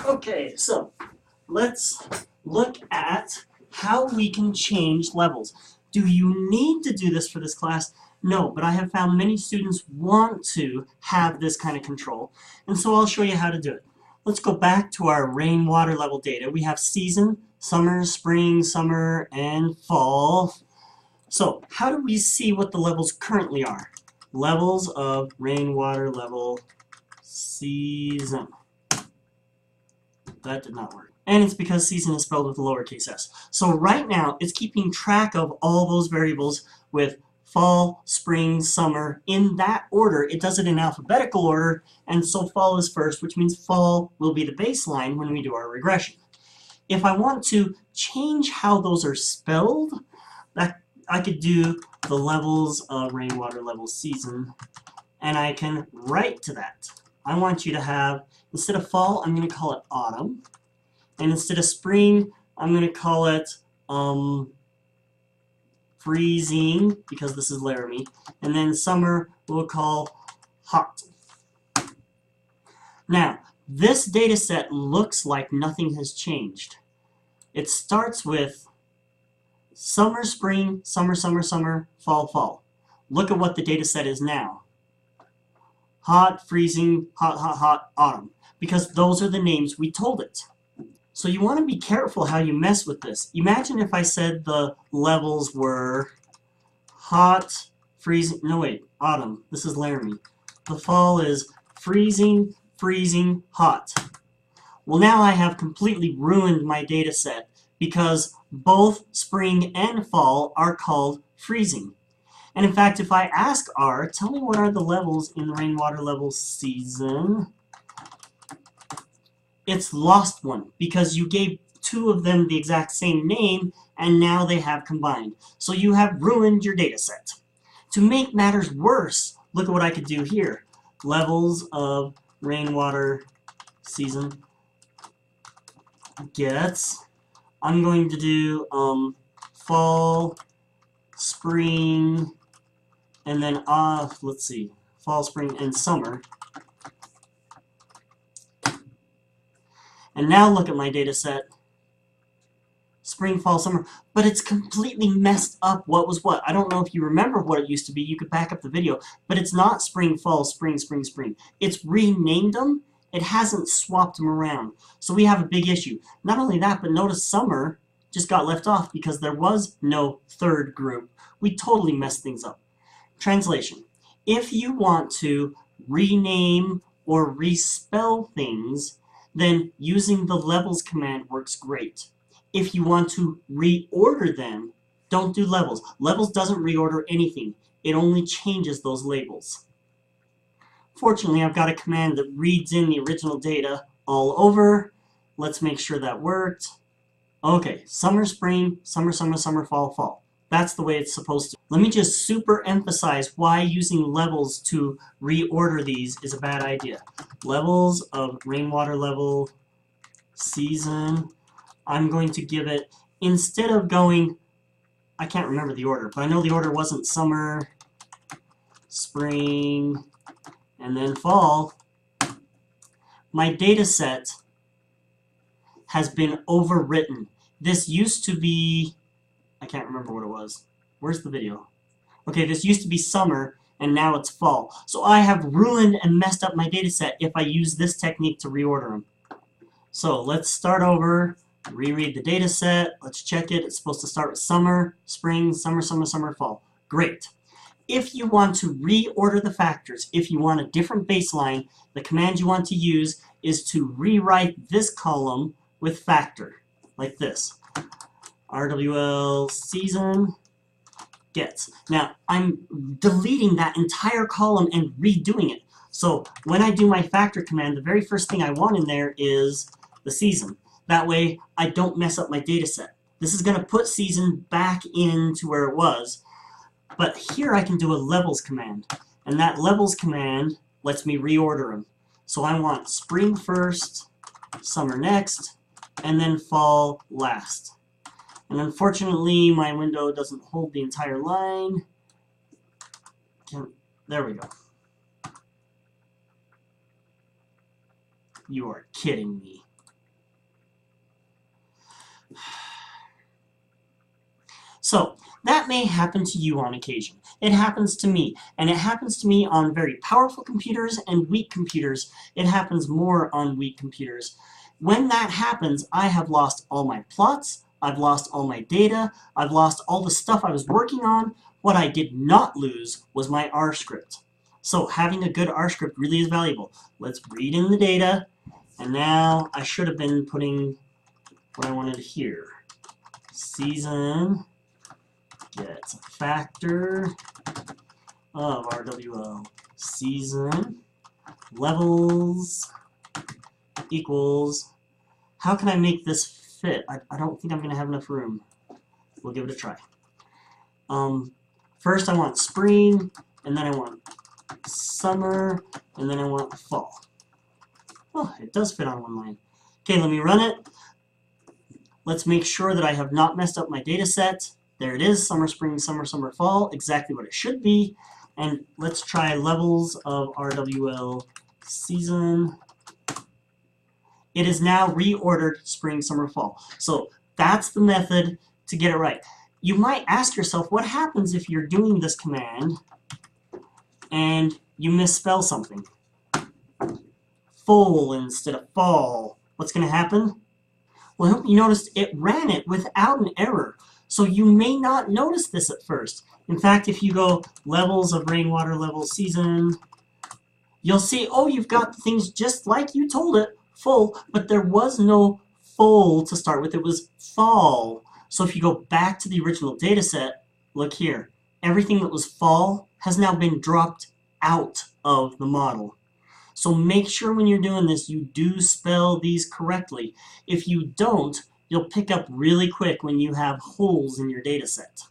Okay, so let's look at how we can change levels. Do you need to do this for this class? No, but I have found many students want to have this kind of control, and so I'll show you how to do it. Let's go back to our rainwater level data. We have season, summer, spring, summer, and fall. So how do we see what the levels currently are? Levels of rainwater level season. That did not work. And it's because season is spelled with a lowercase s. So right now, it's keeping track of all those variables with fall, spring, summer, in that order. It does it in alphabetical order, and so fall is first, which means fall will be the baseline when we do our regression. If I want to change how those are spelled, I could do the levels of rainwater level season, and I can write to that. I want you to have, instead of fall, I'm going to call it autumn. And instead of spring, I'm going to call it freezing, because this is Laramie. And then summer, we'll call hot. Now, this data set looks like nothing has changed. It starts with summer, spring, summer, summer, summer, fall, fall. Look at what the data set is now. Hot, freezing, hot, hot, hot, autumn. Because those are the names we told it. So you want to be careful how you mess with this. Imagine if I said the levels were hot, freezing, no wait, autumn. This is Laramie. The fall is freezing, freezing, hot. Well, now I have completely ruined my data set because both spring and fall are called freezing. And in fact, if I ask R, tell me what are the levels in the rainwater level season, it's lost one because you gave two of them the exact same name and now they have combined. So you have ruined your data set. To make matters worse, look at what I could do here. Levels of rainwater season gets, I'm going to do fall, spring, and then let's see, fall, spring, and summer. And now look at my data set. Spring, fall, summer. But it's completely messed up what was what. I don't know if you remember what it used to be. You could back up the video. But it's not spring, fall, spring, spring, spring. It's renamed them. It hasn't swapped them around. So we have a big issue. Not only that, but notice summer just got left off because there was no third group. We totally messed things up. Translation. If you want to rename or respell things, then using the levels command works great. If you want to reorder them, don't do levels. Levels doesn't reorder anything. It only changes those labels. Fortunately, I've got a command that reads in the original data all over. Let's make sure that worked. Okay, summer, spring, summer, summer, summer, fall, fall. That's the way it's supposed to. Let me just super emphasize why using levels to reorder these is a bad idea. Levels of rainwater level season. I'm going to give it, instead of going, I can't remember the order, but I know the order wasn't summer, spring, and then fall. My data set has been overwritten. This used to be, I can't remember what it was. Where's the video? Okay, this used to be summer, and now it's fall. So I have ruined and messed up my data set if I use this technique to reorder them. So let's start over, reread the data set, let's check it. It's supposed to start with summer, spring, summer, summer, summer, fall. Great. If you want to reorder the factors, if you want a different baseline, the command you want to use is to rewrite this column with factor, like this. RWL season gets. Now, I'm deleting that entire column and redoing it. So when I do my factor command, the very first thing I want in there is the season. That way, I don't mess up my data set. This is going to put season back into where it was. But here I can do a levels command. And that levels command lets me reorder them. So I want spring first, summer next, and then fall last. And unfortunately, my window doesn't hold the entire line. There we go. You are kidding me. So, that may happen to you on occasion. It happens to me, and it happens to me on very powerful computers and weak computers. It happens more on weak computers. When that happens, I have lost all my plots, I've lost all my data, I've lost all the stuff I was working on. What I did not lose was my R script. So having a good R script really is valuable. Let's read in the data, and now I should have been putting what I wanted here. Season gets a factor of RWL season levels equals. How can I make this fit? I don't think I'm going to have enough room. We'll give it a try. First I want spring, and then I want summer, and then I want fall. Oh, it does fit on one line. Okay, let me run it. Let's make sure that I have not messed up my data set. There it is, summer, spring, summer, summer, fall, exactly what it should be. And let's try levels of RWL season. It is now reordered spring, summer, fall. So that's the method to get it right. You might ask yourself, what happens if you're doing this command and you misspell something? Full instead of fall. What's going to happen? Well, I hope you noticed it ran it without an error. So you may not notice this at first. In fact, if you go levels of rainwater level season, you'll see, oh, you've got things just like you told it, full, but there was no full to start with. It was fall. So if you go back to the original data set, look here. Everything that was fall has now been dropped out of the model. So make sure when you're doing this, you do spell these correctly. If you don't, you'll pick up really quick when you have holes in your data set.